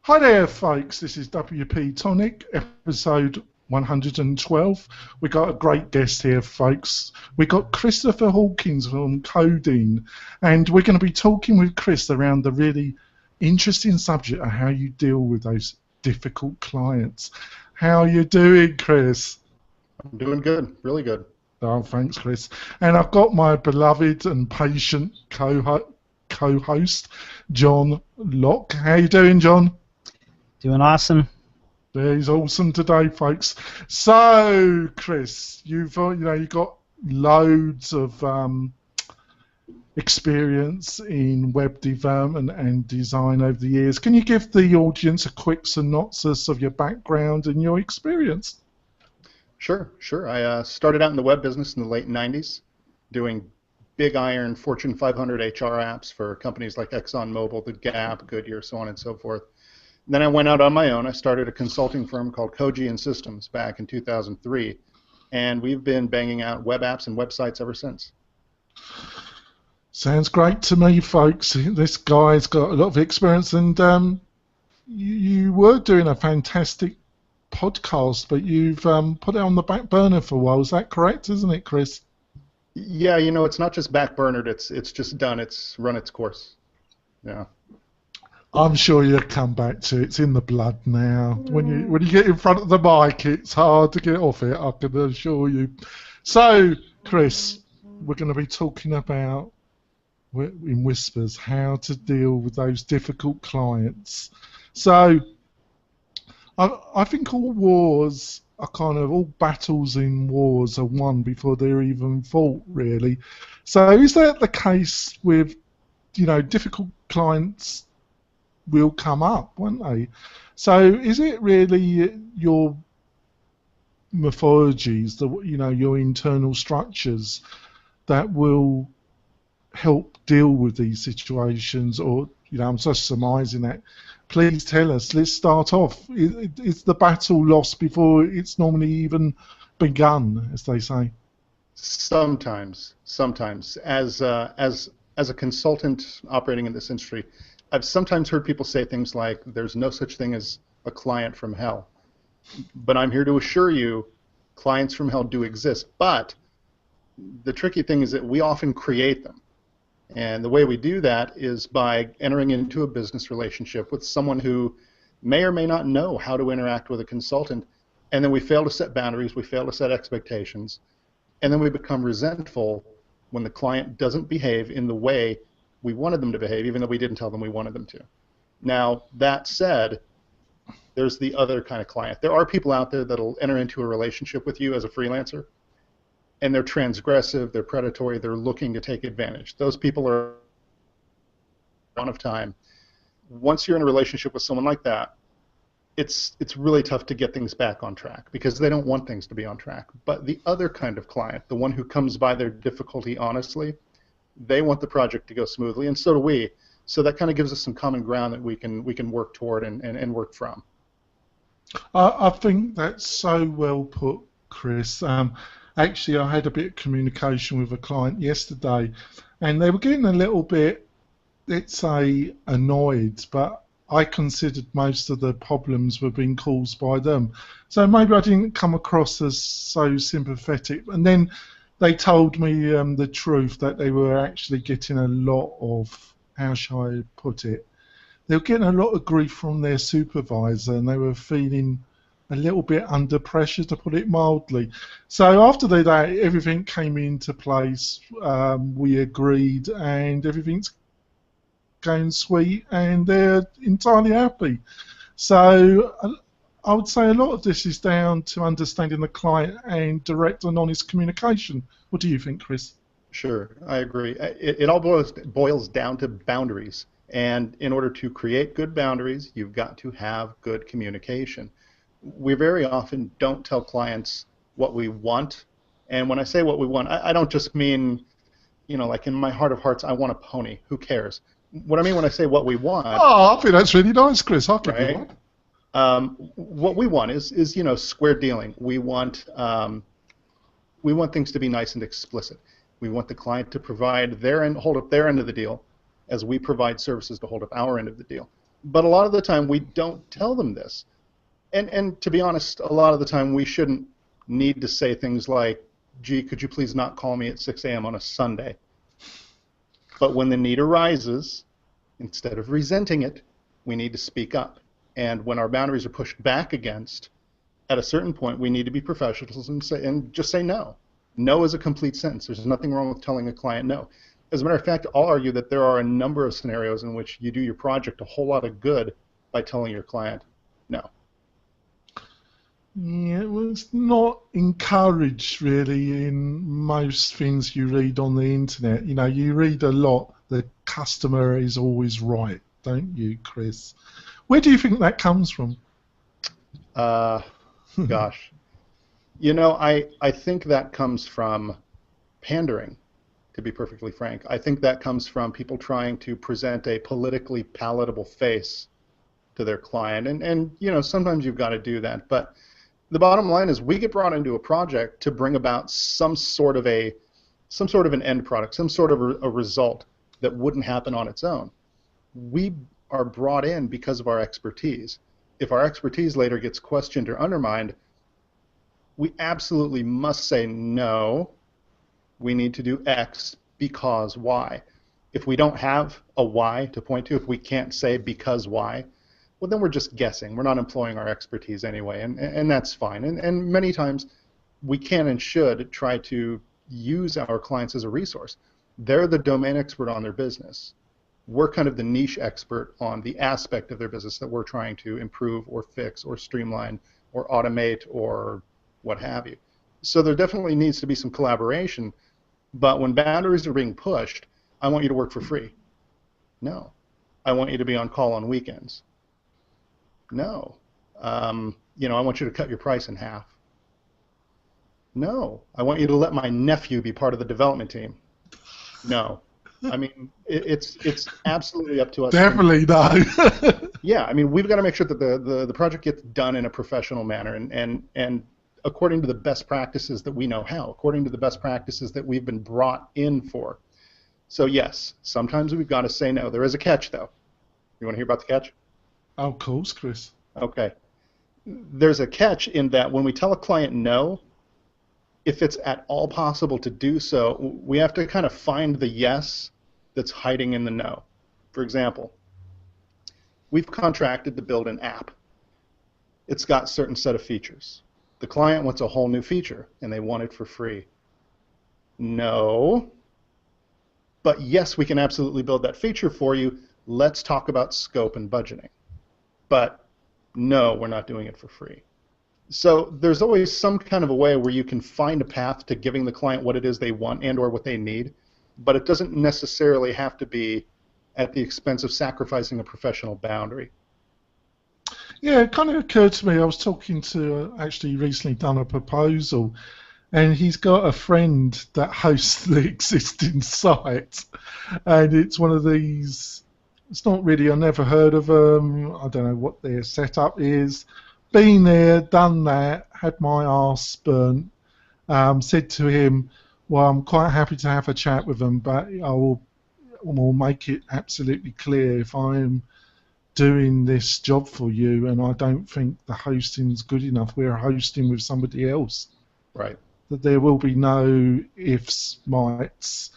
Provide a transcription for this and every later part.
Hi there, folks. This is WP-Tonic, episode 112. We got a great guest here, folks. We got Christopher Hawkins from Coding, and we're going to be talking with Chris around the really interesting subject of how you deal with those difficult clients. How are you doing, Chris? I'm doing good, really good. Oh, thanks, Chris. And I've got my beloved and patient co-host, John Locke. How you doing, John? Doing awesome. He's awesome today, folks. So, Chris, you've got loads of experience in web development and design over the years. Can you give the audience a quick synopsis of your background and your experience? Sure. I started out in the web business in the late 90s, doing big iron Fortune 500 HR apps for companies like ExxonMobil, The Gap, Goodyear, so on and so forth. Then I went out on my own. I started a consulting firm called Koji & Systems back in 2003, and we've been banging out web apps and websites ever since. Sounds great to me, folks. This guy's got a lot of experience, and you were doing a fantastic podcast, but you've put it on the back burner for a while. Is that correct, isn't it, Chris? Yeah, it's not just back-burnered. It's just done. It's run its course. Yeah. I'm sure you'll come back to it. It's in the blood now. When you get in front of the mic, it's hard to get off it, I can assure you. So, Chris, we're going to be talking about, in whispers, how to deal with those difficult clients. So, I think all battles in wars are won before they're even fought, really. So, is that the case with, difficult clients? Will come up, won't they? So is it really your mythologies, your internal structures that will help deal with these situations, or I'm just surmising that? Please tell us. Let's start off. Is the battle lost before it's normally even begun, as they say? Sometimes. As a consultant operating in this industry, I've sometimes heard people say things like, there's no such thing as a client from hell. But I'm here to assure you, clients from hell do exist. But the tricky thing is that we often create them. And the way we do that is by entering into a business relationship with someone who may or may not know how to interact with a consultant. And then we fail to set boundaries, we fail to set expectations. And then we become resentful when the client doesn't behave in the way we wanted them to behave, even though we didn't tell them we wanted them to. Now, that said, there's the other kind of client. There are people out there that'll enter into a relationship with you as a freelancer, and they're transgressive, they're predatory, they're looking to take advantage. Those people are one of time. Once you're in a relationship with someone like that, it's really tough to get things back on track because they don't want things to be on track. But the other kind of client, the one who comes by their difficulty honestly, they want the project to go smoothly, and so do we. So that kind of gives us some common ground that we can work toward and work from. I think that's so well put, Chris. Actually, I had a bit of communication with a client yesterday, and they were getting a little bit, let's say, annoyed, but I considered most of the problems were being caused by them. So maybe I didn't come across as so sympathetic. And then they told me the truth, that they were actually getting a lot of, how shall I put it, they were getting a lot of grief from their supervisor, and they were feeling a little bit under pressure, to put it mildly. So after that, everything came into place, we agreed, and everything's going sweet, and they're entirely happy. So I would say a lot of this is down to understanding the client and direct and honest communication. What do you think, Chris? Sure, I agree. It all boils down to boundaries. And in order to create good boundaries, you've got to have good communication. We very often don't tell clients what we want. And when I say what we want, I don't just mean, like in my heart of hearts, I want a pony. Who cares? What I mean when I say what we want. Oh, I think that's really nice, Chris. I'll give you one. What we want is square dealing. We want things to be nice and explicit. We want the client to provide hold up their end of the deal, as we provide services to hold up our end of the deal. But a lot of the time we don't tell them this. And to be honest, a lot of the time we shouldn't need to say things like, gee, could you please not call me at 6 a.m. on a Sunday? But when the need arises, instead of resenting it, we need to speak up. And when our boundaries are pushed back against, at a certain point, we need to be professionals and just say no. No is a complete sentence. There's nothing wrong with telling a client no. As a matter of fact, I'll argue that there are a number of scenarios in which you do your project a whole lot of good by telling your client no. Yeah, well, it's not encouraged really in most things you read on the internet. You know, you read a lot, the customer is always right, don't you, Chris? Where do you think that comes from? Gosh. You know, I think that comes from pandering, to be perfectly frank. I think that comes from people trying to present a politically palatable face to their client. And you know, sometimes you've got to do that. But the bottom line is we get brought into a project to bring about some sort of an end product, some sort of a result that wouldn't happen on its own. We are brought in because of our expertise. If our expertise later gets questioned or undermined, we absolutely must say no. We need to do X because Y. If we don't have a Y to point to, if we can't say because Y, well, then we're just guessing. We're not employing our expertise anyway, and that's fine. And many times we can and should try to use our clients as a resource. They're the domain expert on their business. We're kind of the niche expert on the aspect of their business that we're trying to improve or fix or streamline or automate or what have you. So there definitely needs to be some collaboration, but when boundaries are being pushed, I want you to work for free. No. I want you to be on call on weekends. No. You know, I want you to cut your price in half. No. I want you to let my nephew be part of the development team. No. I mean, it's absolutely up to us. Definitely no. Yeah, I mean, we've got to make sure that the project gets done in a professional manner and according to the best practices that we know how, according to the best practices that we've been brought in for. So yes, sometimes we've got to say no. There is a catch, though. You want to hear about the catch? Oh, of course, Chris. Okay. There's a catch in that when we tell a client no, if it's at all possible to do so, we have to kind of find the yes that's hiding in the no. For example, we've contracted to build an app. It's got a certain set of features. The client wants a whole new feature, and they want it for free. No. But yes, we can absolutely build that feature for you. Let's talk about scope and budgeting. But no, we're not doing it for free. So there's always some kind of a way where you can find a path to giving the client what it is they want and or what they need, but it doesn't necessarily have to be at the expense of sacrificing a professional boundary. Yeah, it kind of occurred to me, I was talking to, actually recently done a proposal, and he's got a friend that hosts the existing site, and it's one of these, it's not really, I never heard of them, I don't know what their setup is, been there, done that, had my arse burnt, said to him, well, I'm quite happy to have a chat with them, but I will make it absolutely clear if I'm doing this job for you and I don't think the hosting's good enough, we're hosting with somebody else. Right. That there will be no ifs, mights.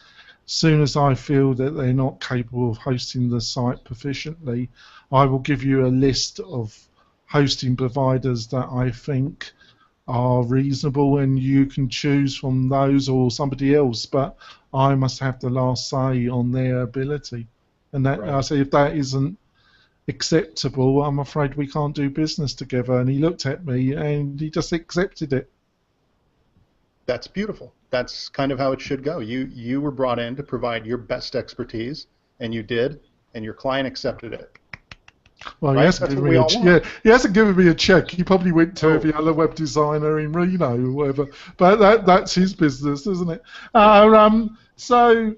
Soon as I feel that they're not capable of hosting the site proficiently, I will give you a list of hosting providers that I think are reasonable and you can choose from those or somebody else, but I must have the last say on their ability. And that, right. I say, if that isn't acceptable, I'm afraid we can't do business together. And he looked at me and he just accepted it. That's beautiful. That's kind of how it should go. You were brought in to provide your best expertise, and you did, and your client accepted it. Well, right? He hasn't given me a check. He probably went to every other web designer in Reno or whatever. But that's his business, isn't it? So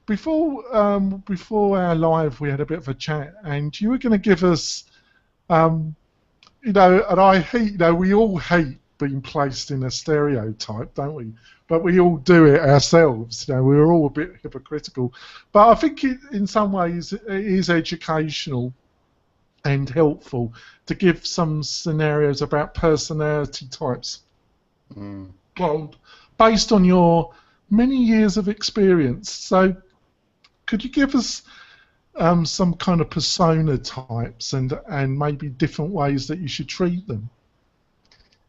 before our live, we had a bit of a chat, and you were going to give us, and I hate, we all hate being placed in a stereotype, don't we? But we all do it ourselves. We're all a bit hypocritical. But I think in some ways it is educational and helpful to give some scenarios about personality types. Mm. Well, based on your many years of experience. So could you give us some kind of persona types and maybe different ways that you should treat them?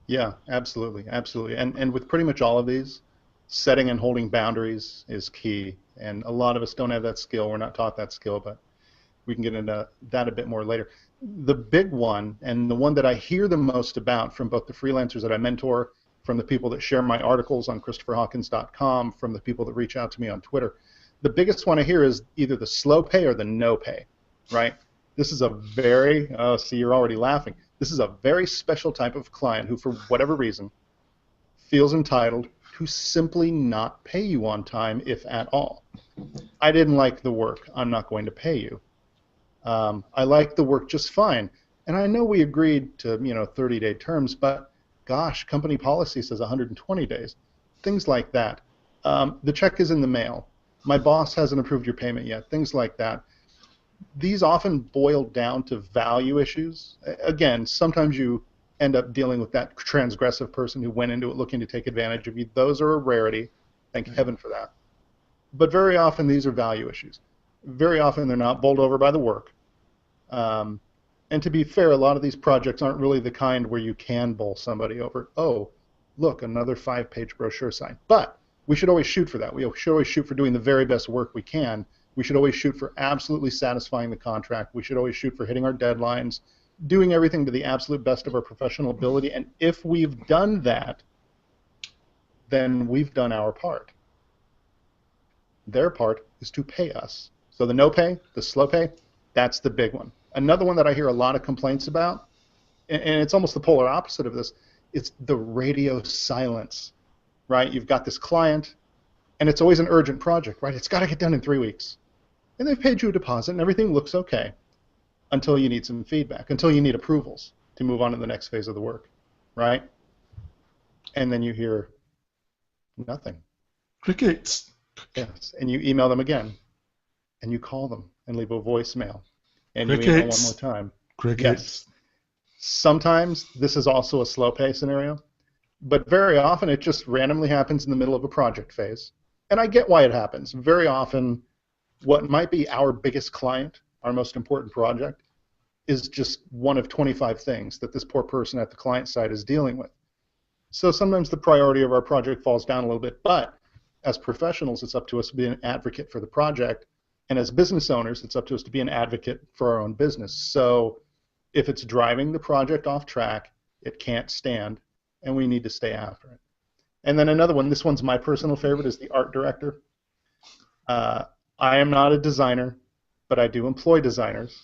Yeah, absolutely, absolutely. And with pretty much all of these, setting and holding boundaries is key. And a lot of us don't have that skill. We're not taught that skill, but we can get into that a bit more later. The big one, and the one that I hear the most about from both the freelancers that I mentor, from the people that share my articles on ChristopherHawkins.com, from the people that reach out to me on Twitter, the biggest one I hear is either the slow pay or the no pay, right? This is a very, oh, see, you're already laughing. This is a very special type of client who, for whatever reason, feels entitled to simply not pay you on time, if at all. I didn't like the work. I'm not going to pay you. I like the work just fine. And I know we agreed to, 30-day terms, but gosh, company policy says 120 days. Things like that. The check is in the mail. My boss hasn't approved your payment yet. Things like that. These often boil down to value issues. Again, sometimes you end up dealing with that transgressive person who went into it looking to take advantage of you. Those are a rarity. Thank heaven for that. But very often these are value issues. Very often they're not bowled over by the work. And to be fair, a lot of these projects aren't really the kind where you can bowl somebody over. Oh, look, another 5-page brochure sign. But we should always shoot for that. We should always shoot for doing the very best work we can. We should always shoot for absolutely satisfying the contract. We should always shoot for hitting our deadlines, doing everything to the absolute best of our professional ability. And if we've done that, then we've done our part. Their part is to pay us. So the no pay, the slow pay, that's the big one. Another one that I hear a lot of complaints about, and it's almost the polar opposite of this, it's the radio silence, right? You've got this client, and it's always an urgent project, right? It's got to get done in 3 weeks. And they've paid you a deposit, and everything looks okay until you need some feedback, until you need approvals to move on to the next phase of the work, right? And then you hear nothing. Crickets. Yes, and you email them again, and you call them and leave a voicemail, and you email one more time. Crickets. Yes. Sometimes this is also a slow pay scenario, but very often it just randomly happens in the middle of a project phase. And I get why it happens. Very often what might be our biggest client, our most important project, is just one of 25 things that this poor person at the client side is dealing with. So sometimes the priority of our project falls down a little bit, but as professionals, it's up to us to be an advocate for the project. And as business owners, it's up to us to be an advocate for our own business. So if it's driving the project off track, it can't stand, and we need to stay after it. And then another one, this one's my personal favorite, is the art director. I am not a designer, but I do employ designers.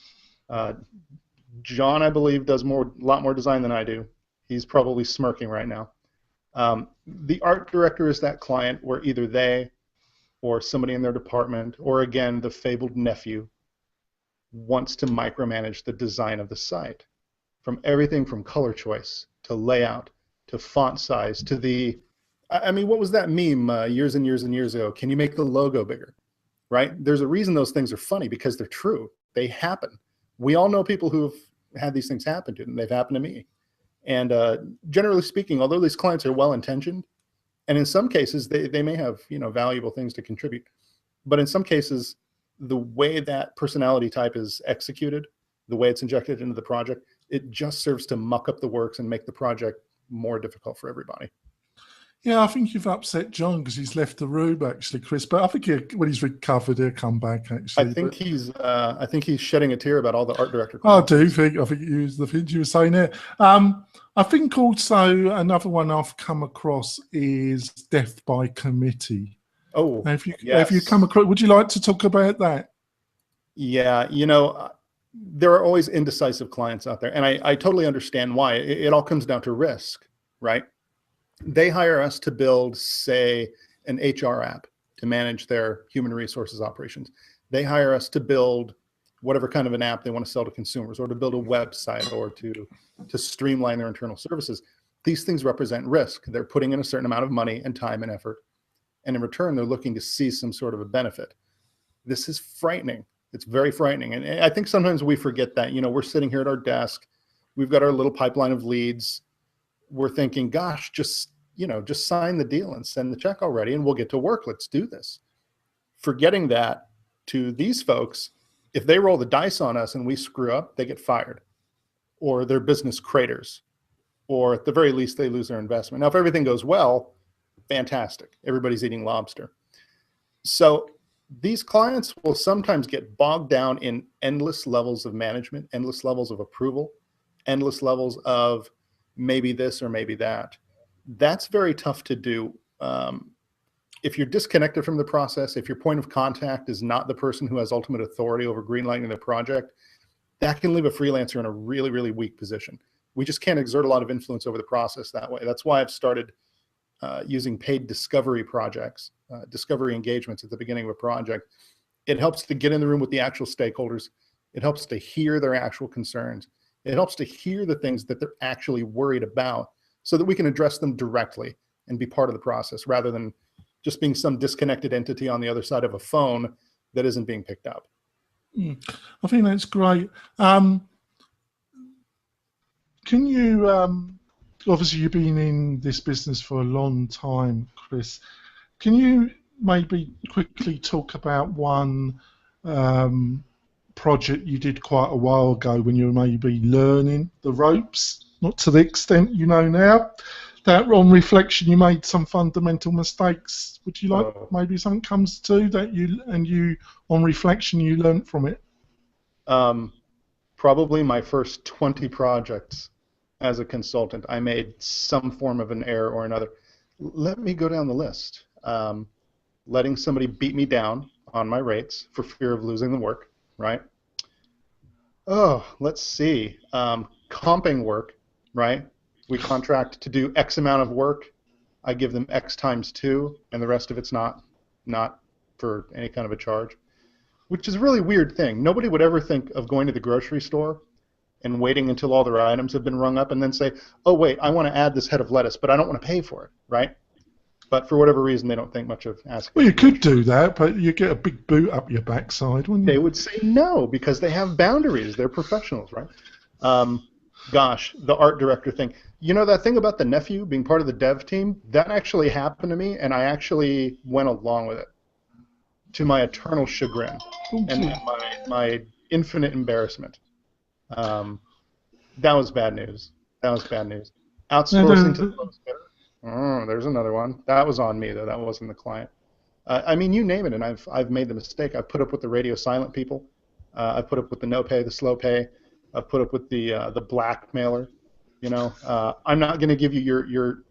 John, I believe, does a lot more design than I do. He's probably smirking right now. The art director is that client where either they or somebody in their department, or again, the fabled nephew, wants to micromanage the design of the site. From everything from color choice to layout to font size to the, I mean, what was that meme years and years and years ago? Can you make the logo bigger? Right? There's a reason those things are funny, because they're true. They happen. We all know people who have had these things happen to them. They've happened to me. And generally speaking, although these clients are well-intentioned, and in some cases they may have valuable things to contribute, but in some cases the way that personality type is executed, the way it's injected into the project, it just serves to muck up the works and make the project more difficult for everybody. Yeah, I think you've upset John because he's left the room, actually, Chris. But I think when he's recovered, he'll come back. Actually, I think he's shedding a tear about all the art director. I think you was the things you were saying there. I think also another one I've come across is death by committee. Oh, have you come across? Would you like to talk about that? Yeah, there are always indecisive clients out there, and I totally understand why. It all comes down to risk, right? They hire us to build, say, an HR app to manage their human resources operations. They hire us to build whatever kind of an app they want to sell to consumers, or to build a website, or to streamline their internal services. These things represent risk. They're putting in a certain amount of money and time and effort, and in return, they're looking to see some sort of a benefit. This is frightening. It's very frightening. And I think sometimes we forget that, we're sitting here at our desk, we've got our little pipeline of leads. We're thinking, gosh, just sign the deal and send the check already and we'll get to work. Let's do this. Forgetting that to these folks, if they roll the dice on us and we screw up, they get fired or their business craters, or at the very least, they lose their investment. Now, if everything goes well, fantastic. Everybody's eating lobster. So these clients will sometimes get bogged down in endless levels of management, endless levels of approval, endless levels of maybe this or maybe that. That's very tough to do. If you're disconnected from the process, if your point of contact is not the person who has ultimate authority over greenlighting the project, that can leave a freelancer in a really, really weak position. We just can't exert a lot of influence over the process that way. That's why I've started using paid discovery projects, discovery engagements at the beginning of a project. It helps to get in the room with the actual stakeholders. It helps to hear their actual concerns. It helps to hear the things that they're actually worried about so that we can address them directly and be part of the process rather than just being some disconnected entity on the other side of a phone that isn't being picked up. I think that's great. Can you, obviously you've been in this business for a long time, Chris. Can you maybe quickly talk about one project you did quite a while ago when you were maybe learning the ropes, not to the extent you know now, that on reflection you made some fundamental mistakes? Would you like maybe something comes to that you on reflection you learned from it? Probably my first 20 projects as a consultant, I made some form of an error or another. Let me go down the list. Letting somebody beat me down on my rates for fear of losing the work, right? Oh, let's see. Comping work, right? We contract to do X amount of work. I give them X times 2, and the rest of it's not for any kind of a charge, which is a really weird thing. Nobody would ever think of going to the grocery store and waiting until all their items have been rung up and then say, oh, wait, I want to add this head of lettuce, but I don't want to pay for it, right? But for whatever reason, they don't think much of asking. Well, you could do that, but you get a big boot up your backside, wouldn't you? They would say no because they have boundaries. They're professionals, right? Gosh, the art director thing. You know that thing about the nephew being part of the dev team? That actually happened to me, and I actually went along with it to my eternal chagrin and my infinite embarrassment. That was bad news. That was bad news. Outsourcing to the lowest bidder. Oh, there's another one. That was on me, though. That wasn't the client. I mean, you name it, and I've made the mistake. I've put up with the radio silent people. I've put up with the no pay, the slow pay. I've put up with the blackmailer. I'm not going to give you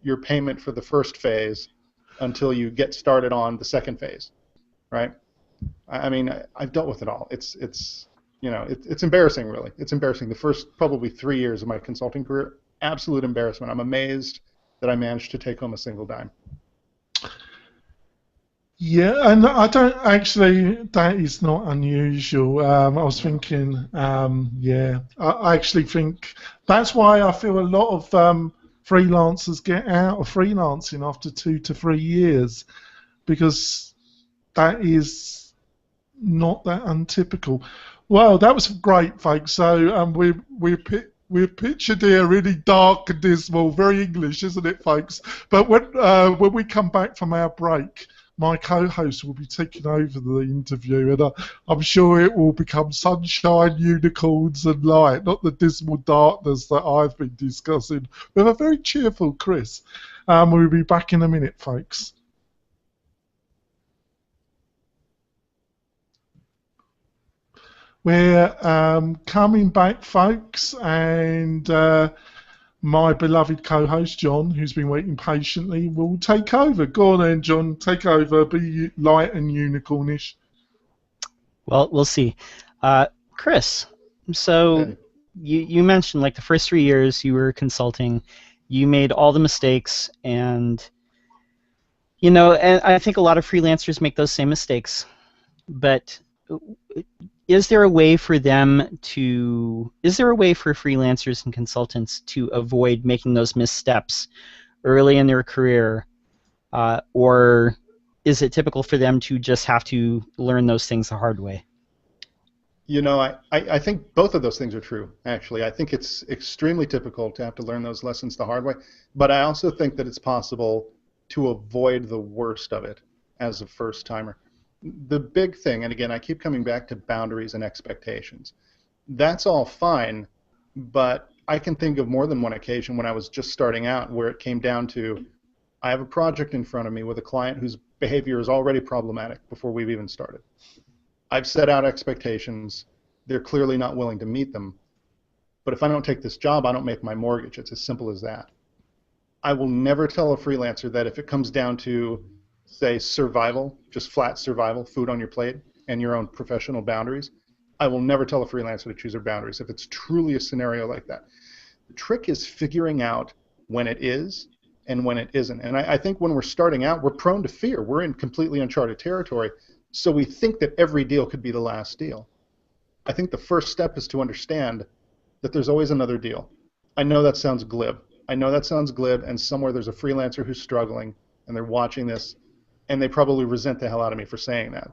your payment for the first phase until you get started on the second phase, right? I mean, I've dealt with it all. It's embarrassing, really. It's embarrassing. The first probably 3 years of my consulting career, absolute embarrassment. I'm amazed that I managed to take home a single dime. Yeah, and I don't actually, that is not unusual. I was thinking, I actually think that's why I feel a lot of freelancers get out of freelancing after 2 to 3 years, because that is not that untypical. Well, that was great, folks. So we're pictured here really dark and dismal, very English, isn't it, folks? But when we come back from our break, my co-host will be taking over the interview, and I'm sure it will become sunshine, unicorns, and light, not the dismal darkness that I've been discussing with a very cheerful Chris. We'll be back in a minute, folks. We're coming back, folks, and my beloved co-host, John, who's been waiting patiently, will take over. Go on then, John, take over, be light and unicornish. Well, we'll see. Chris, so you mentioned like the first 3 years you were consulting, you made all the mistakes, and and I think a lot of freelancers make those same mistakes, but is there a way for freelancers and consultants to avoid making those missteps early in their career, or is it typical for them to just have to learn those things the hard way? I think both of those things are true, actually. I think it's extremely typical to have to learn those lessons the hard way, but I also think that it's possible to avoid the worst of it as a first timer. The big thing, and again, I keep coming back to boundaries and expectations. That's all fine, but I can think of more than one occasion when I was just starting out where it came down to I have a project in front of me with a client whose behavior is already problematic before we've even started. I've set out expectations. They're clearly not willing to meet them. But if I don't take this job, I don't make my mortgage. It's as simple as that. I will never tell a freelancer that if it comes down to, say, survival, just flat survival, food on your plate, and your own professional boundaries, I will never tell a freelancer to choose their boundaries if it's truly a scenario like that. The trick is figuring out when it is and when it isn't. And I think when we're starting out, we're prone to fear. We're in completely uncharted territory, so we think that every deal could be the last deal. I think the first step is to understand that there's always another deal. I know that sounds glib. And somewhere there's a freelancer who's struggling, and they're watching this, and they probably resent the hell out of me for saying that.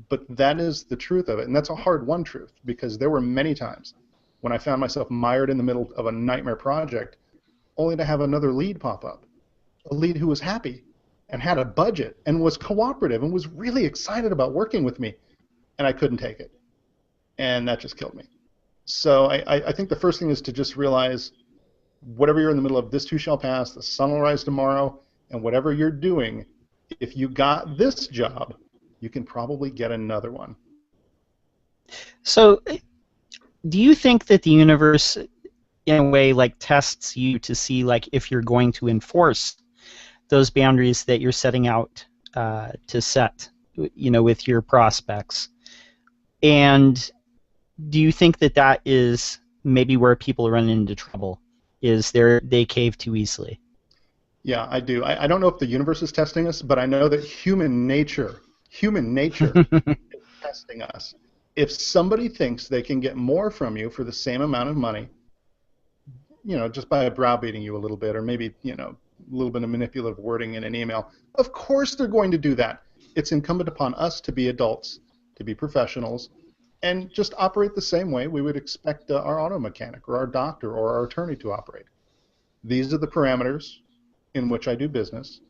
But that is the truth of it, and that's a hard-won truth, because there were many times when I found myself mired in the middle of a nightmare project, only to have another lead pop up, a lead who was happy and had a budget and was cooperative and was really excited about working with me, and I couldn't take it. And that just killed me. So I think the first thing is to just realize whatever you're in the middle of, this too shall pass, the sun will rise tomorrow, and whatever you're doing, if you got this job, you can probably get another one. So do you think that the universe, in a way, like tests you to see like if you're going to enforce those boundaries that you're setting out to set, with your prospects? And do you think that that is maybe where people run into trouble, is they cave too easily? Yeah, I do. I don't know if the universe is testing us, but I know that human nature is testing us. If somebody thinks they can get more from you for the same amount of money, just by browbeating you a little bit, or maybe, a little bit of manipulative wording in an email, of course they're going to do that. It's incumbent upon us to be adults, to be professionals, and just operate the same way we would expect our auto mechanic or our doctor or our attorney to operate. These are the parameters in which I do business.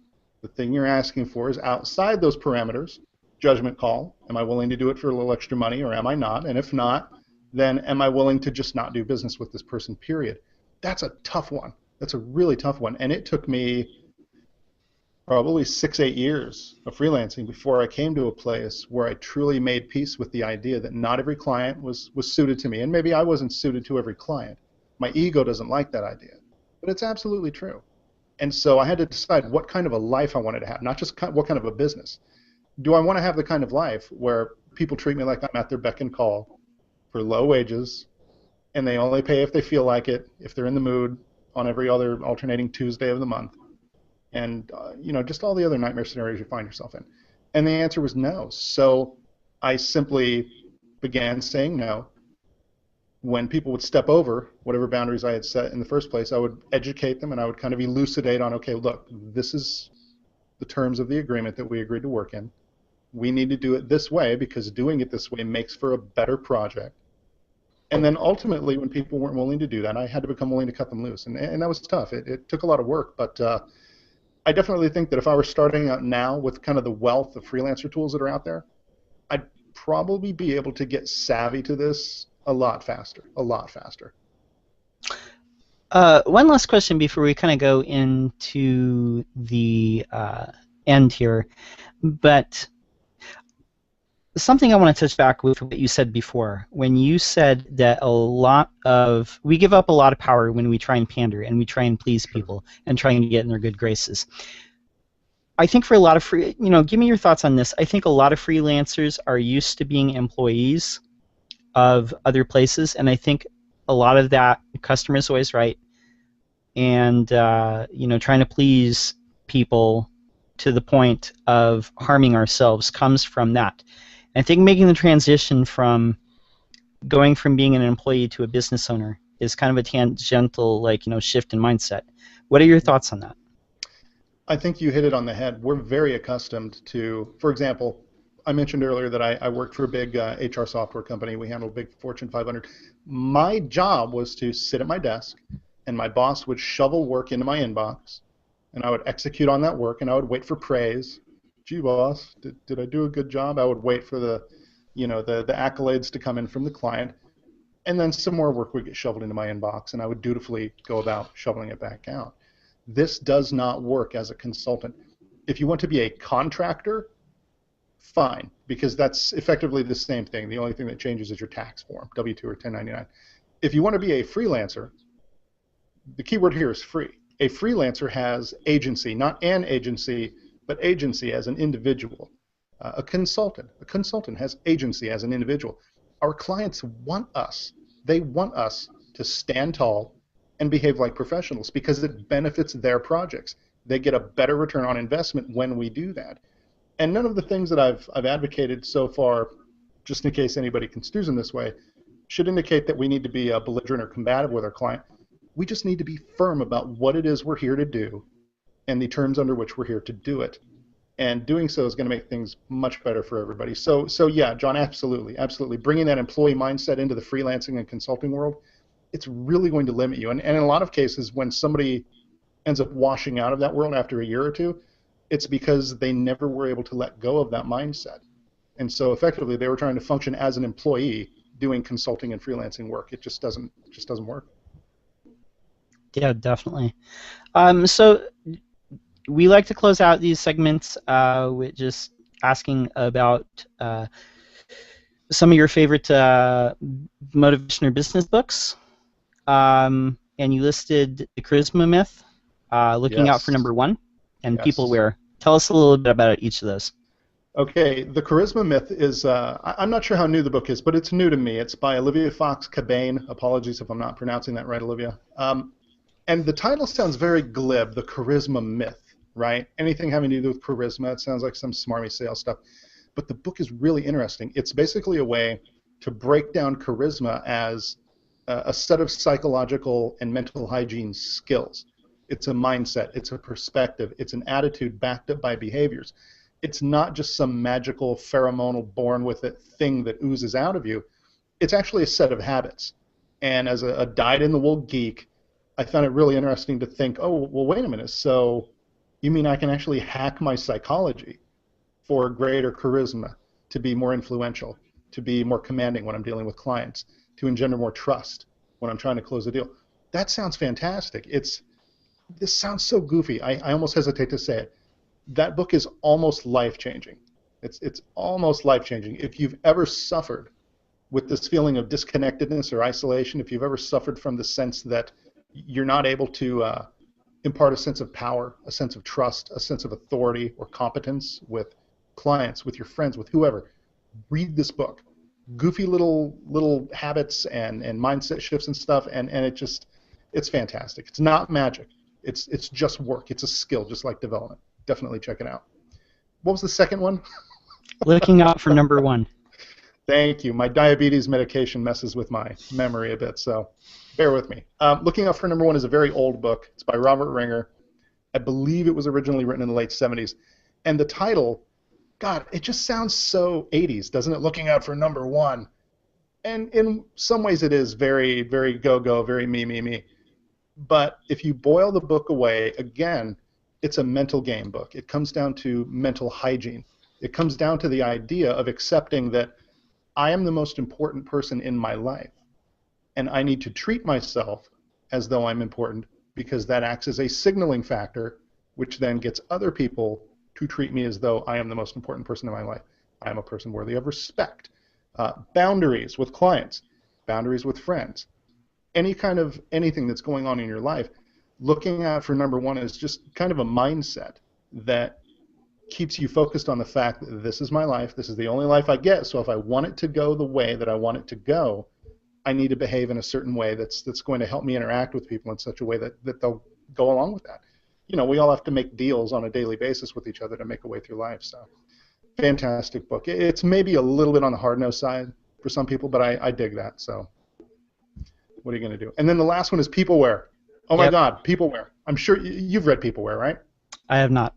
The thing you're asking for is outside those parameters. Judgment call. Am I willing to do it for a little extra money, or am I not? And if not, then am I willing to just not do business with this person, period? That's a tough one. That's a really tough one. And it took me probably 6-8 years of freelancing before I came to a place where I truly made peace with the idea that not every client was suited to me. And maybe I wasn't suited to every client. My ego doesn't like that idea. But it's absolutely true. And so I had to decide what kind of a life I wanted to have, not just what kind of a business. Do I want to have the kind of life where people treat me like I'm at their beck and call for low wages, and they only pay if they feel like it, if they're in the mood, on every other alternating Tuesday of the month, and just all the other nightmare scenarios you find yourself in? And the answer was no. So I simply began saying no. When people would step over whatever boundaries I had set in the first place, I would educate them, and I would kind of elucidate on, okay, look, this is the terms of the agreement that we agreed to work in. We need to do it this way because doing it this way makes for a better project. And then ultimately, when people weren't willing to do that, I had to become willing to cut them loose. And that was tough. It took a lot of work, but I definitely think that if I were starting out now with kind of the wealth of freelancer tools that are out there, I'd probably be able to get savvy to this a lot faster. One last question before we kind of go into the end here, but something I want to touch back with what you said before, when you said that we give up a lot of power when we try and pander and we try and please people and try and get in their good graces. I think for a lot of give me your thoughts on this. I think a lot of freelancers are used to being employees of other places, and I think a lot of that, the customer is always right, and trying to please people to the point of harming ourselves comes from that. And I think making the transition from going from being an employee to a business owner is kind of a tangential shift in mindset. What are your thoughts on that? I think you hit it on the head. We're very accustomed to, for example, I mentioned earlier that I worked for a big HR software company. We handled big Fortune 500. My job was to sit at my desk, and my boss would shovel work into my inbox, and I would execute on that work, and I would wait for praise. Gee, boss, did I do a good job? I would wait for the accolades to come in from the client, and then some more work would get shoveled into my inbox, and I would dutifully go about shoveling it back out. This does not work as a consultant. If you want to be a contractor, fine, because that's effectively the same thing. The only thing that changes is your tax form, W-2 or 1099. If you want to be a freelancer, the key word here is free. A freelancer has agency, not an agency, but agency as an individual. A consultant has agency as an individual. Our clients want us. They want us to stand tall and behave like professionals because it benefits their projects. They get a better return on investment when we do that. And none of the things that I've advocated so far, just in case anybody construes in this way, should indicate that we need to be belligerent or combative with our client. We just need to be firm about what it is we're here to do and the terms under which we're here to do it. And doing so is going to make things much better for everybody. So yeah, John, absolutely. Bringing that employee mindset into the freelancing and consulting world, it's really going to limit you. And in a lot of cases, when somebody ends up washing out of that world after a year or two, it's because they never were able to let go of that mindset. And so effectively, they were trying to function as an employee doing consulting and freelancing work. It just doesn't work. Yeah, definitely. So we like to close out these segments with just asking about some of your favorite motivation or business books. And you listed The Charisma Myth, Looking Out for Number One, and Peopleware. Tell us a little bit about each of those. Okay, The Charisma Myth is, I'm not sure how new the book is, but it's new to me. It's by Olivia Fox-Cabane. Apologies if I'm not pronouncing that right, Olivia. And the title sounds very glib, The Charisma Myth, right? Anything having to do with charisma, it sounds like some smarmy sales stuff. But the book is really interesting. It's basically a way to break down charisma as a set of psychological and mental hygiene skills. It's a mindset, it's a perspective, it's an attitude backed up by behaviors. It's not just some magical pheromonal born with it thing that oozes out of you. It's actually a set of habits. And as a dyed-in-the-wool geek, I found it really interesting to think, oh, well, wait a minute, so you mean I can actually hack my psychology for greater charisma, to be more influential, to be more commanding when I'm dealing with clients, to engender more trust when I'm trying to close a deal. That sounds fantastic. This sounds so goofy. I almost hesitate to say it. That book is almost life-changing. It's almost life-changing. If you've ever suffered with this feeling of disconnectedness or isolation, if you've ever suffered from the sense that you're not able to impart a sense of power, a sense of trust, a sense of authority or competence with clients, with your friends, with whoever, read this book. Goofy little habits and mindset shifts and stuff, and it's fantastic. It's not magic. It's just work. It's a skill, just like development. Definitely check it out. What was the second one? Looking Out for Number One. Thank you. My diabetes medication messes with my memory a bit, so bear with me. Looking Out for Number One is a very old book. It's by Robert Ringer. I believe it was originally written in the late 70s. And the title, God, it just sounds so 80s, doesn't it? Looking Out for Number One. And in some ways it is very, very go-go, very me. But if you boil the book away, again, it's a mental game book. It comes down to mental hygiene. It comes down to the idea of accepting that I am the most important person in my life, and I need to treat myself as though I'm important because that acts as a signaling factor, which then gets other people to treat me as though I am the most important person in my life. I am a person worthy of respect. Boundaries with clients, boundaries with friends, anything that's going on in your life. Looking out for number one is just kind of a mindset that keeps you focused on the fact that this is my life, this is the only life I get, so if I want it to go the way that I want it to go, I need to behave in a certain way that's going to help me interact with people in such a way that they'll go along with that. You know, we all have to make deals on a daily basis with each other to make a way through life, so fantastic book. It's maybe a little bit on the hard-nosed side for some people, but I dig that, so what are you going to do? And then the last one is Peopleware. Oh my God, Peopleware. I'm sure you've read Peopleware, right? I have not.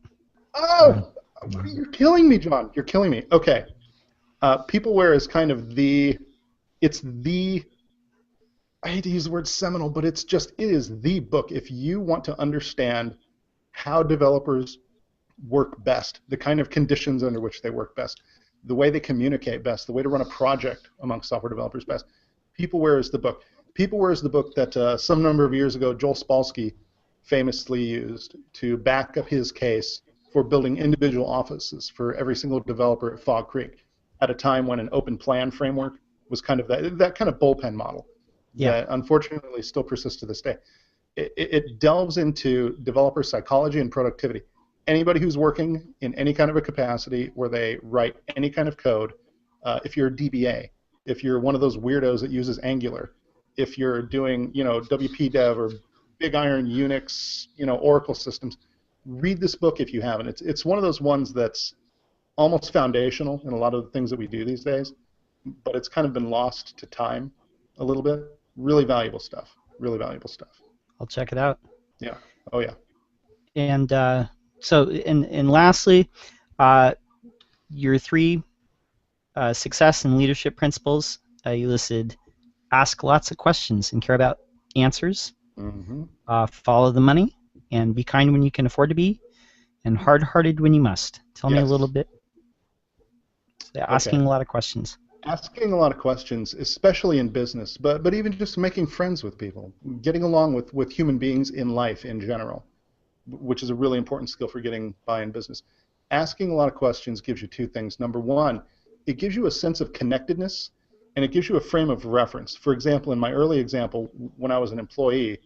Oh, you're killing me, John. You're killing me. Okay. Peopleware is kind of it's the, I hate to use the word seminal, but it is the book. If you want to understand how developers work best, the kind of conditions under which they work best, the way they communicate best, the way to run a project among software developers best, Peopleware is the book. Peopleware is the book that some number of years ago Joel Spolsky famously used to back up his case for building individual offices for every single developer at Fog Creek at a time when an open plan framework was kind of that kind of bullpen model that unfortunately still persists to this day. It delves into developer psychology and productivity. Anybody who's working in any kind of a capacity where they write any kind of code, if you're a DBA, if you're one of those weirdos that uses Angular, if you're doing, WP Dev or Big Iron Unix, Oracle systems, read this book if you haven't. It's one of those ones that's almost foundational in a lot of the things that we do these days, but it's kind of been lost to time a little bit. Really valuable stuff. Really valuable stuff. I'll check it out. Yeah. Oh, yeah. And and lastly, your 3 success and leadership principles, you listed: ask lots of questions and care about answers, follow the money, and be kind when you can afford to be, and hard-hearted when you must. Tell me a little bit. Asking a lot of questions. Asking a lot of questions, especially in business, but even just making friends with people, getting along with human beings in life in general, which is a really important skill for getting by in business. Asking a lot of questions gives you 2 things. Number 1, it gives you a sense of connectedness, and it gives you a frame of reference. For example, in my early example, when I was an employee,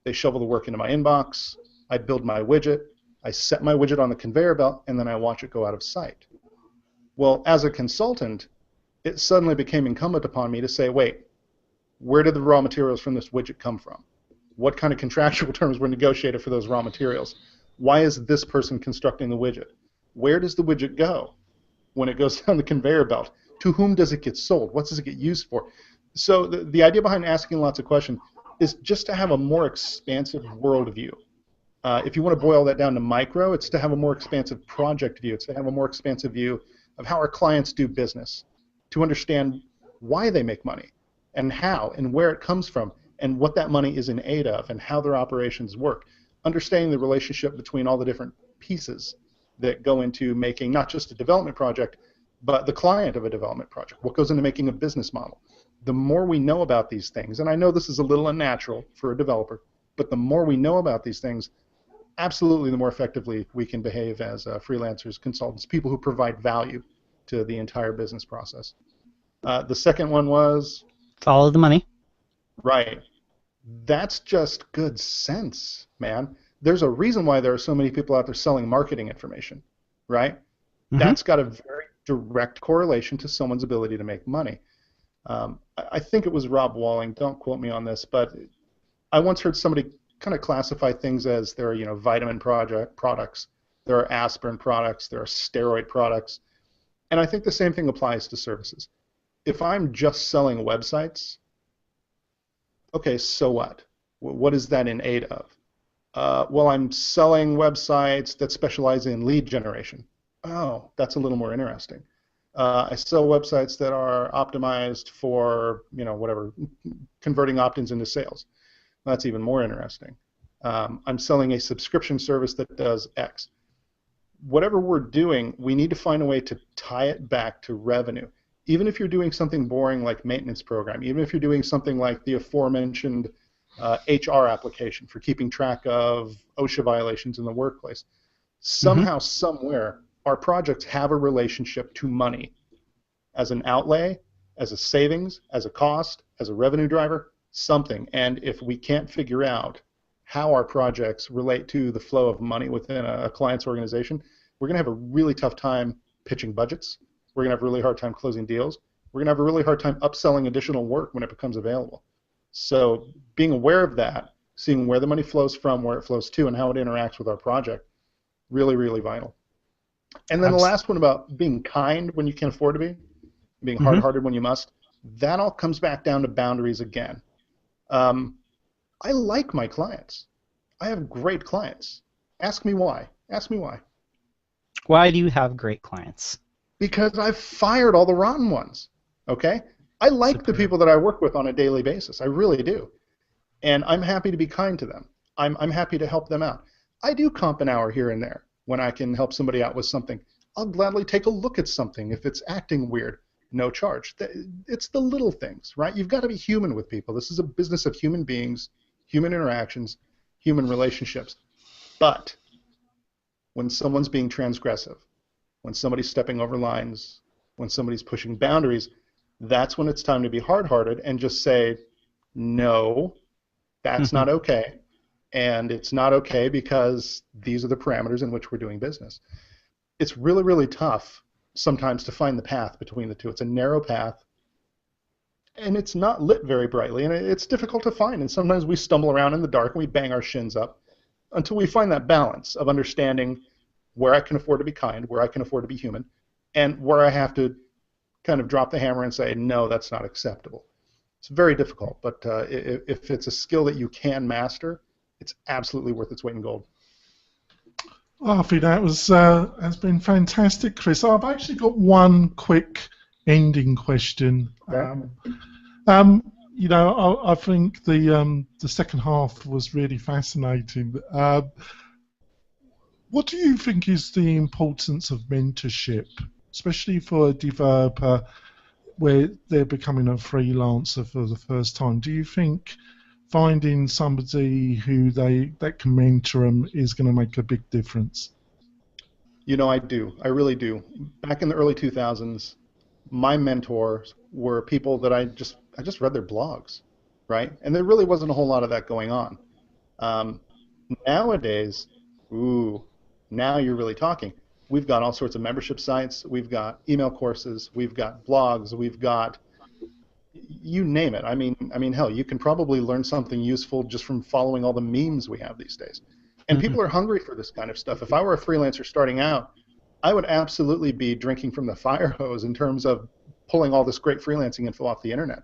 they shovel the work into my inbox, I build my widget, I set my widget on the conveyor belt, and then I watch it go out of sight. Well, as a consultant, it suddenly became incumbent upon me to say, wait, where did the raw materials from this widget come from? What kind of contractual terms were negotiated for those raw materials? Why is this person constructing the widget? Where does the widget go when it goes down the conveyor belt? To whom does it get sold? What does it get used for? So the idea behind asking lots of questions is just to have a more expansive worldview. If you want to boil that down to micro, it's to have a more expansive project view. It's to have a more expansive view of how our clients do business, to understand why they make money and how and where it comes from and what that money is in aid of and how their operations work. Understanding the relationship between all the different pieces that go into making not just a development project, but the client of a development project, what goes into making a business model. The more we know about these things, and I know this is a little unnatural for a developer, but the more we know about these things, absolutely the more effectively we can behave as freelancers, consultants, people who provide value to the entire business process. The second one was? Follow the money. Right. That's just good sense, man. There's a reason why there are so many people out there selling marketing information, right? That's got a very direct correlation to someone's ability to make money. I think it was Rob Walling, don't quote me on this, but I once heard somebody kind of classify things as there are, vitamin products, there are aspirin products, there are steroid products, and I think the same thing applies to services. If I'm just selling websites, okay, so what? What is that in aid of? Well, I'm selling websites that specialize in lead generation. Oh, that's a little more interesting. I sell websites that are optimized for, whatever, converting opt-ins into sales. That's even more interesting. I'm selling a subscription service that does X. Whatever we're doing, we need to find a way to tie it back to revenue. Even if you're doing something boring like maintenance program, even if you're doing something like the aforementioned HR application for keeping track of OSHA violations in the workplace, somehow, somewhere, our projects have a relationship to money as an outlay, as a savings, as a cost, as a revenue driver, something. And if we can't figure out how our projects relate to the flow of money within a client's organization, we're going to have a really tough time pitching budgets. We're going to have a really hard time closing deals. We're going to have a really hard time upselling additional work when it becomes available. So being aware of that, seeing where the money flows from, where it flows to, and how it interacts with our project, really, really vital. And then the last one about being kind when you can afford to be, being hard-hearted when you must, that all comes back down to boundaries again. I like my clients. I have great clients. Ask me why. Ask me why. Why do you have great clients? because I've fired all the rotten ones. Okay? I like the people that I work with on a daily basis. I really do. And I'm happy to be kind to them. I'm happy to help them out. I do comp an hour here and there when I can help somebody out with something. I'll gladly take a look at something if it's acting weird. No charge. It's the little things, right? You've got to be human with people. This is a business of human beings, human interactions, human relationships. But when someone's being transgressive, when somebody's stepping over lines, when somebody's pushing boundaries, that's when it's time to be hard-hearted and just say, no, that's not okay. And it's not okay because these are the parameters in which we're doing business. It's really, really tough sometimes to find the path between the two. It's a narrow path, and it's not lit very brightly, and it's difficult to find. And sometimes we stumble around in the dark and we bang our shins up until we find that balance of understanding where I can afford to be kind, where I can afford to be human, and where I have to kind of drop the hammer and say, no, that's not acceptable. It's very difficult, but if it's a skill that you can master, it's absolutely worth its weight in gold. I think that has been fantastic, Chris. I've actually got one quick ending question. Okay. I think the second half was really fascinating. What do you think is the importance of mentorship, especially for a developer where they're becoming a freelancer for the first time? Do you think finding somebody that can mentor them is going to make a big difference? I do. I really do. Back in the early 2000s, my mentors were people that I just read their blogs, right? And there really wasn't a whole lot of that going on. Nowadays, now you're really talking. We've got all sorts of membership sites. We've got email courses. We've got blogs. We've got you name it. I mean, hell, you can probably learn something useful just from following all the memes we have these days. And people are hungry for this kind of stuff. If I were a freelancer starting out, I would absolutely be drinking from the fire hose in terms of pulling all this great freelancing info off the internet.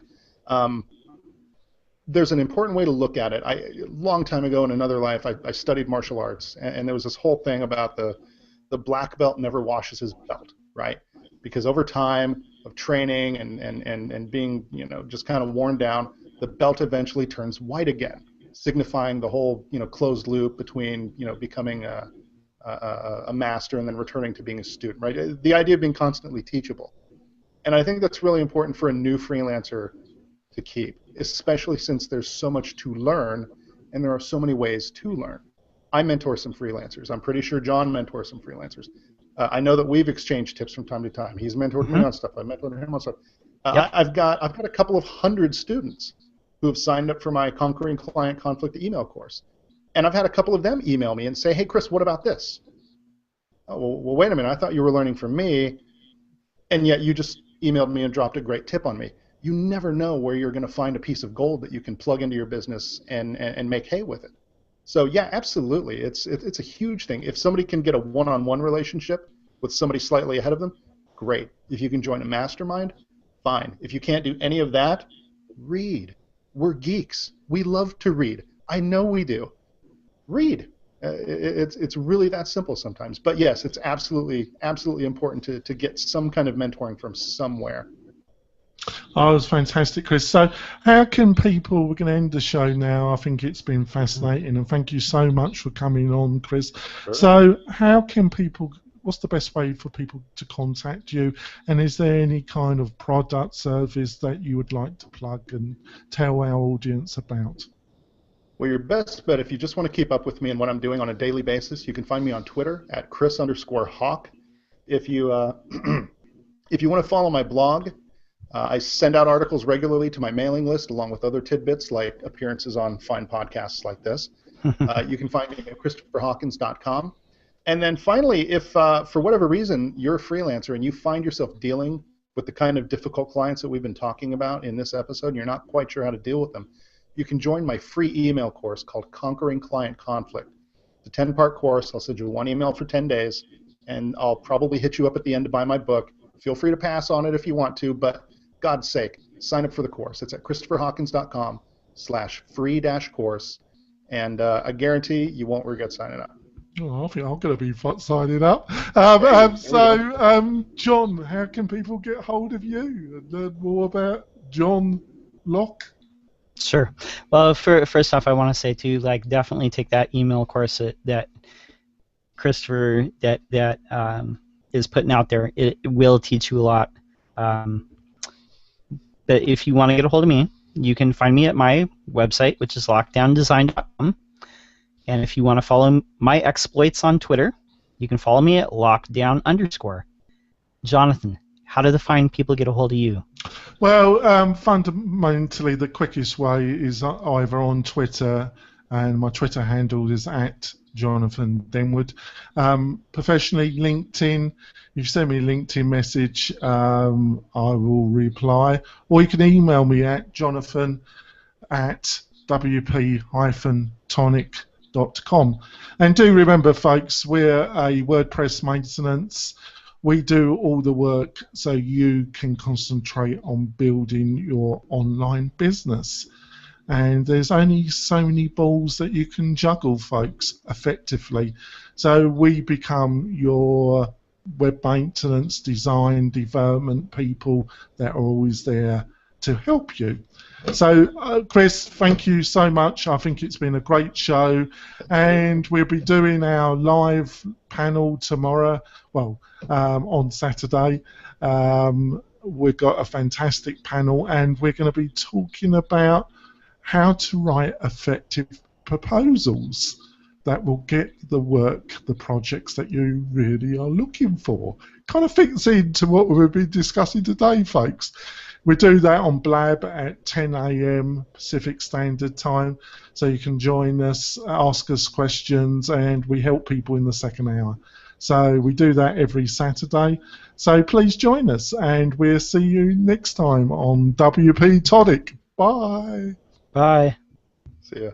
There's an important way to look at it. A long time ago in another life, I studied martial arts, and there was this whole thing about the black belt never washes his belt, right? Because over time of training and being, just kind of worn down, the belt eventually turns white again, signifying the whole, closed loop between, becoming a master and then returning to being a student, right? The idea of being constantly teachable. And I think that's really important for a new freelancer to keep, especially since there's so much to learn and there are so many ways to learn. I mentor some freelancers. I'm pretty sure John mentors some freelancers. I know that we've exchanged tips from time to time. He's mentored me on stuff. I've mentored him on stuff. Yep. I've got a couple of hundred students who have signed up for my Conquering Client Conflict email course. And I've had a couple of them email me and say, hey, Chris, what about this? Oh, well, wait a minute. I thought you were learning from me, and yet you just emailed me and dropped a great tip on me. You never know where you're going to find a piece of gold that you can plug into your business and make hay with it. So yeah, absolutely. It's a huge thing. If somebody can get a one-on-one relationship with somebody slightly ahead of them, great. If you can join a mastermind, fine. If you can't do any of that, read. We're geeks. We love to read. I know we do. Read. It's really that simple sometimes. But yes, it's absolutely important to get some kind of mentoring from somewhere. Oh, it was fantastic, Chris. So how can people, we're going to end the show now. I think it's been fascinating, and thank you so much for coming on, Chris. Sure. So how can people, what's the best way for people to contact you? And is there any kind of product, service that you would like to plug and tell our audience about? Well, your best bet, if you just want to keep up with me and what I'm doing on a daily basis, you can find me on Twitter at Chris_Hawk. If you if you want to follow my blog, I send out articles regularly to my mailing list along with other tidbits like appearances on fine podcasts like this. You can find me at ChristopherHawkins.com. And then finally, if for whatever reason you're a freelancer and you find yourself dealing with the kind of difficult clients that we've been talking about in this episode and you're not quite sure how to deal with them, you can join my free email course called Conquering Client Conflict. It's a 10-part course. I'll send you one email for 10 days, and I'll probably hit you up at the end to buy my book. Feel free to pass on it if you want to, but God's sake, sign up for the course. It's at ChristopherHawkins.com/free-course, and I guarantee you won't regret signing up. Oh, I think I'm going to be signing up. John, how can people get hold of you and learn more about John Locke? Sure. Well, first off, I want to say too, like, definitely take that email course that Christopher is putting out there. It will teach you a lot. But if you want to get a hold of me, you can find me at my website, which is lockdowndesign.com. And if you want to follow my exploits on Twitter, you can follow me at lockdown_. Jonathan, how do the fine people get a hold of you? Well, fundamentally, the quickest way is either on Twitter, and my Twitter handle is at Jonathan Denwood. Professionally, LinkedIn. If you send me a LinkedIn message, I will reply. Or you can email me at jonathan@wp-tonic.com. And do remember, folks, we're a WordPress maintenance. We do all the work so you can concentrate on building your online business. And there's only so many balls that you can juggle, folks, effectively. So we become your web maintenance, design, development people that are always there to help you. So, Chris, thank you so much. I think it's been a great show. And we'll be doing our live panel tomorrow, on Saturday. We've got a fantastic panel, and we're going to be talking about how to write effective proposals that will get the work, the projects that you really are looking for. Kind of fits into what we've been discussing today, folks. We do that on Blab at 10 a.m. Pacific Standard Time, so you can join us, ask us questions, and we help people in the second hour. So we do that every Saturday. So please join us, and we'll see you next time on WP-Tonic. Bye. Bye. See ya.